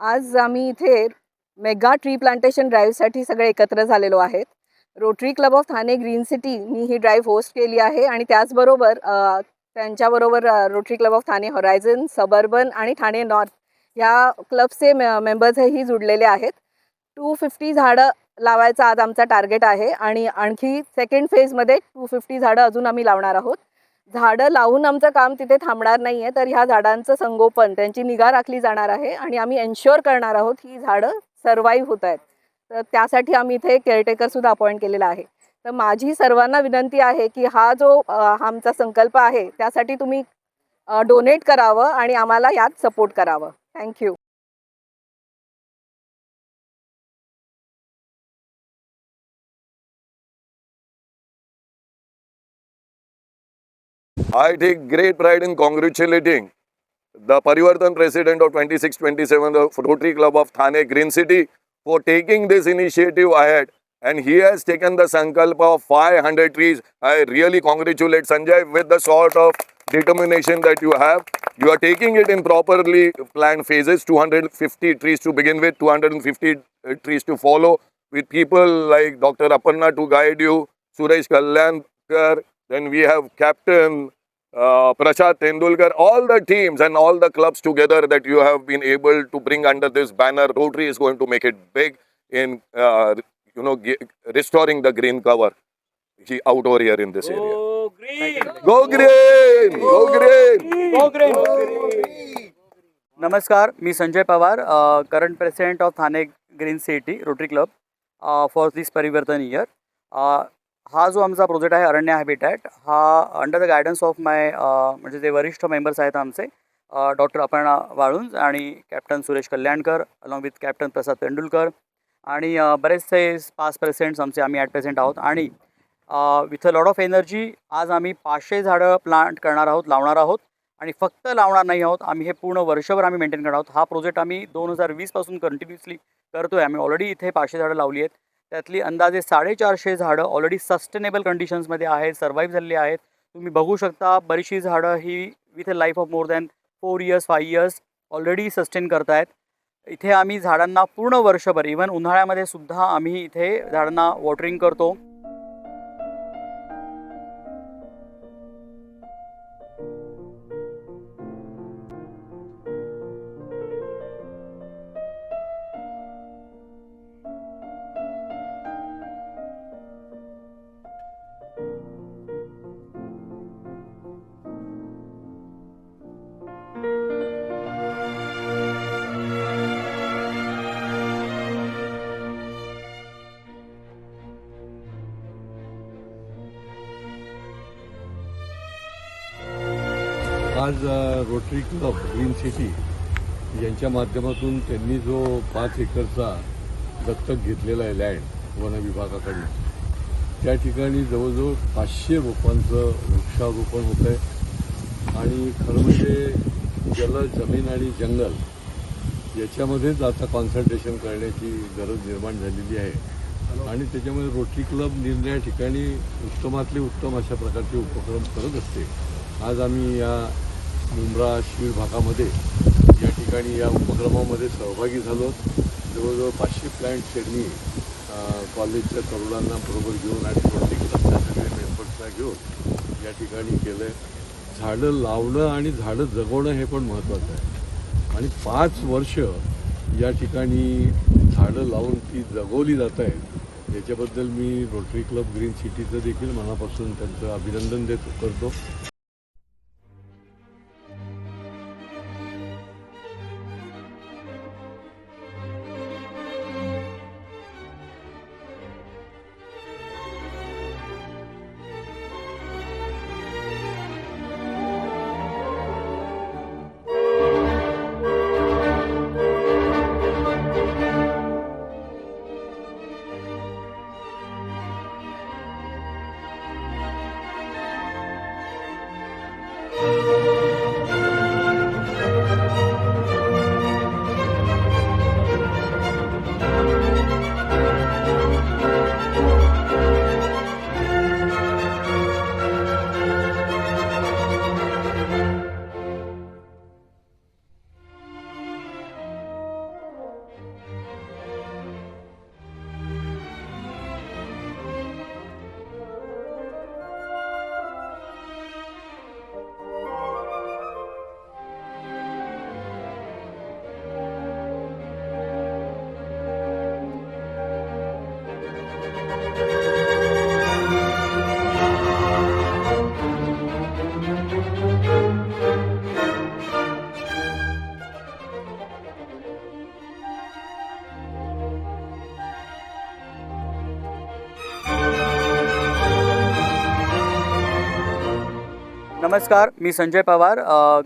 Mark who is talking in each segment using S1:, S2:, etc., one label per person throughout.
S1: आज आम्ही इथे मेगा ट्री प्लांटेशन ड्राईव्हसाठी सगळे एकत्र झालेलो आहेत. Rotary Club of Thane Green सिटीनी ही ड्राईव्ह होस्ट केली आहे आणि त्याचबरोबर त्यांच्याबरोबर Rotary Club of Thane Horizon, Suburban आणि ठाणे नॉर्थ ह्या क्लबचे मेंबर्सही जुडलेले आहेत. 250 झाडं लावायचा आज आमचा टार्गेट आहे आणि आणखी सेकंड फेजमध्ये 250 झाडं अजून आम्ही लावणार आहोत. झाडं लावून आमचं काम तिथे थांबणार नाही आहे, तर ह्या झाडांचं संगोपन, त्यांची निगा राखली जाणार आहे आणि आम्ही एन्श्युअर करणार आहोत ही झाडं सर्वाईव्ह होत आहेत. तर त्यासाठी आम्ही इथे केअरटेकरसुद्धा अपॉइंट केलेला आहे. तर माझी सर्वांना विनंती आहे की हा जो आमचा संकल्प आहे त्यासाठी तुम्ही डोनेट करावं आणि आम्हाला यात सपोर्ट करावं. Thank you.
S2: I take great pride in congratulating the Parivartan president of 2627 of Rotary Club of Thane Green City for taking this initiative ahead, and he has taken the sankalpa of 500 trees. I really congratulate Sanjay with the sort of determination that you have. You are taking it in properly planned phases, 250 trees to begin with, 250 trees to follow, with people like Dr. Aparna to guide you, Suresh Kalyankar, then we have Captain Prashad Tendulkar, all the teams and all the clubs together that you have been able to bring under this banner. Rotary is going to make it big in restoring the green cover out over here in this area.
S3: Go green!
S2: Go green! Go green!
S3: Go green! नमस्कार, मी Sanjay Pawar, current president of Thane Green City Rotary Club for this परिवर्तन year. हा जो आमचा project आहे अरण्य habitat, हा under the guidance of माय म्हणजे जे वरिष्ठ मेंबर्स आहेत आमचे, डॉक्टर अपर्णा वाळुंज आणि captain Suresh Kalyankar along with captain Prasad Tendulkar आणि बरेचसे पास्ट प्रेसिडेंट्स आम्ही ॲट प्रेझेंट आहोत. आणि with a lot of energy आज आम्ही 500 झाडं प्लांट करणार आहोत, लावणार आहोत. आणि फक्त लावणार नाही आहोत, आम्ही हे पूर्ण वर्षभर आम्ही मेंटेन करणार आहोत. हा प्रोजेक्ट आम्ही 2020 पासून कंटिन्युअसली करतो आहे. आम्ही ऑलरेडी इथे 500 झाडं लावली आहेत. त्यातली अंदाजे 450 झाडं ऑलरेडी सस्टेनेबल कंडिशन्समध्ये आहेत, सर्वाईव्ह झालेली आहेत. तुम्ही बघू शकता बरीचशी झाडं ही with a life of more than 4 years 5 years already sustain करतायत. इथे आम्ही झाडांना पूर्ण वर्षभर, इव्हन उन्हाळ्यामध्ये सुद्धा आम्ही इथे झाडांना वॉटरिंग करतो.
S4: आज रोटरी क्लब ग्रीन सिटी यांच्या माध्यमातून त्यांनी जो 5 एकरचा दत्तक घेतलेला आहे लँड वन विभागाकडून, त्या ठिकाणी जवळजवळ 500 रोपांचं वृक्षारोपण होत आहे. आणि खरं म्हणजे जल, जमीन आणि जंगल याच्यामध्येच आता कॉन्सन्ट्रेशन करण्याची गरज निर्माण झालेली आहे. आणि त्याच्यामुळे रोटरी क्लब निरनिराळ्या ठिकाणी उत्तमातले उत्तम अशा प्रकारचे उपक्रम करत असते. आज आम्ही या मुंब्रा शिवीर भागामध्ये या ठिकाणी या उपक्रमामध्ये सहभागी झालो. जवळजवळ 500 प्लॅन्ट त्यांनी कॉलेजच्या तरुणांना बरोबर घेऊन आणि रोटरी क्लबच्या सगळ्या मेंबर्सला घेऊन या ठिकाणी केलं आहे. झाडं लावणं आणि झाडं जगवणं हे पण महत्त्वाचं आहे. आणि 5 वर्ष या ठिकाणी झाडं लावून ती जगवली जात आहेत, याच्याबद्दल मी रोटरी क्लब ग्रीन सिटीचं देखील मनापासून त्यांचं अभिनंदन करतो.
S3: नमस्कार, मी Sanjay Pawar,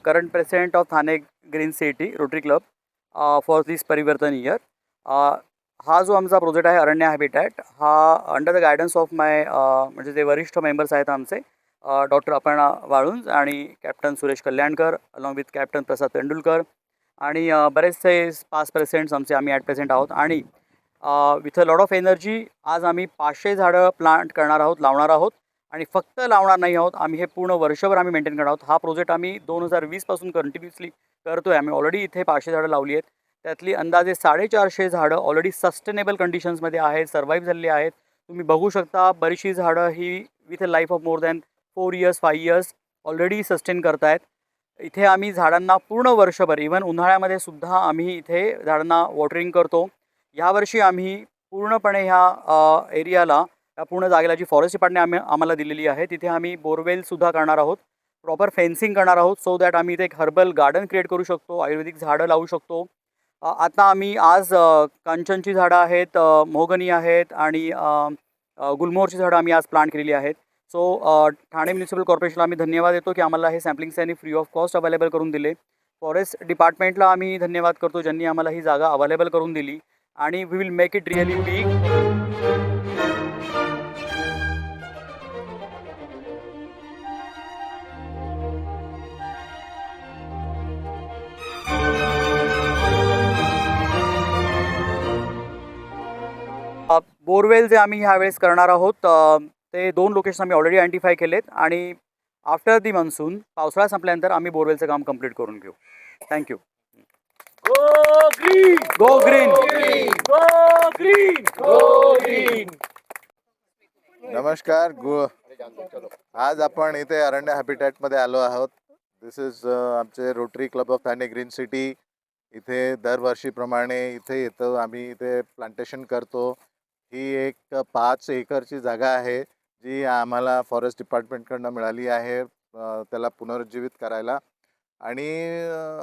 S3: current president of Thane Green City Rotary Club for this परिवर्तन इयर. हा जो आमचा प्रोजेक्ट आहे अरण्य हॅबिटॅट, हा अंडर द गायडन्स ऑफ माय म्हणजे जे वरिष्ठ मेंबर्स आहेत आमचे, डॉक्टर अपर्णा वाळुंज आणि captain Suresh Kalyankar along with captain Prasad Tendulkar आणि बरेचसे पास्ट प्रेसिडेंट्स आम्ही ॲट प्रेझेंट आहोत. आणि with a lot of energy आज आम्ही 500 झाडं प्लांट करणार आहोत, लावणार आहोत. आणि फक्त लावणार नाही आहोत, आम्ही हे पूर्ण वर्षभर आम्ही मेंटेन करणार आहोत. हा प्रोजेक्ट आम्ही 2020 पासून कंटिन्युअसली करतो आहे. आम्ही ऑलरेडी इथे 500 झाडं लावली आहेत. त्यातली अंदाजे 450 झाडं ऑलरेडी सस्टेनेबल कंडिशन्समध्ये आहेत, सर्व्हाइव्ह झालेली आहेत. तुम्ही बघू शकता बरीचशी झाडं ही with a life of more than 4 years 5 years already sustain करतायत. इथे आम्ही झाडांना पूर्ण वर्षभर, इव्हन उन्हाळ्यामध्ये सुद्धा आम्ही इथे झाडांना वॉटरिंग करतो. यावर्षी आम्ही पूर्णपणे ह्या एरियाला, या पूर्ण जागेला जी फॉरेस्ट डिपार्टमेंटने आम्हाला दिलेली आहे, तिथे आम्ही बोरवेलसुद्धा करणार आहोत, प्रॉपर फेन्सिंग करणार आहोत, सो दॅट आम्ही इथे एक हर्बल गार्डन क्रिएट करू शकतो, आयुर्वेदिक झाडं लावू शकतो. आता आम्ही आज कांचनची झाडं आहेत, मोहगनी आहेत आणि गुलमोहरची झाडं आम्ही आज प्लांट केलेली आहेत. सो ठाणे म्युनिसिपल कॉर्पोरेशनला आम्ही धन्यवाद देतो की आम्हाला हे सॅम्पलिंग्स त्यांनी फ्री ऑफ कॉस्ट अवेलेबल करून दिले. फॉरेस्ट डिपार्टमेंटला आम्ही धन्यवाद करतो ज्यांनी आम्हाला ही जागा अवेलेबल करून दिली. आणि we will make it really big. Borewell जे आम्ही ह्यावेळेस करणार आहोत, ते 2 लोकेशन आम्ही ऑलरेडी आयडेंटिफाय केलेत आणि आफ्टर दी मान्सून, पावसाळा संपल्यानंतर आम्ही बोरवेलचं काम कंप्लीट करून घेऊ. Thank you. Go green, go green, go green, go green.
S5: नमस्कार. आज आपण इथे अरण्य हॅबिटॅटमध्ये आलो आहोत. दिस इज आमचे rotary Club of Thane Green city. इथे दरवर्षीप्रमाणे इथे येतो, आम्ही इथे प्लांटेशन करतो. ही एक 5 एकरची जागा आहे जी आम्हाला फॉरेस्ट डिपार्टमेंटकडनं मिळाली आहे त्याला पुनरुज्जीवित करायला. आणि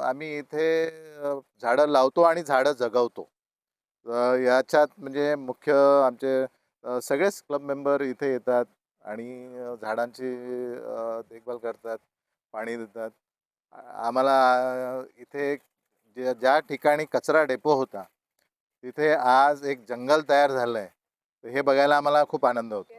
S5: आम्ही इथे झाडं लावतो आणि झाडं जगवतो. याच्यात म्हणजे मुख्य आमचे सगळेच क्लब मेंबर इथे येतात आणि झाडांची देखभाल करतात, पाणी देतात. आम्हाला इथे ज्या ठिकाणी कचरा डेपो होता तिथे आज एक जंगल तयार झालं आहे, हे बघायला आम्हाला खूप आनंद होतो.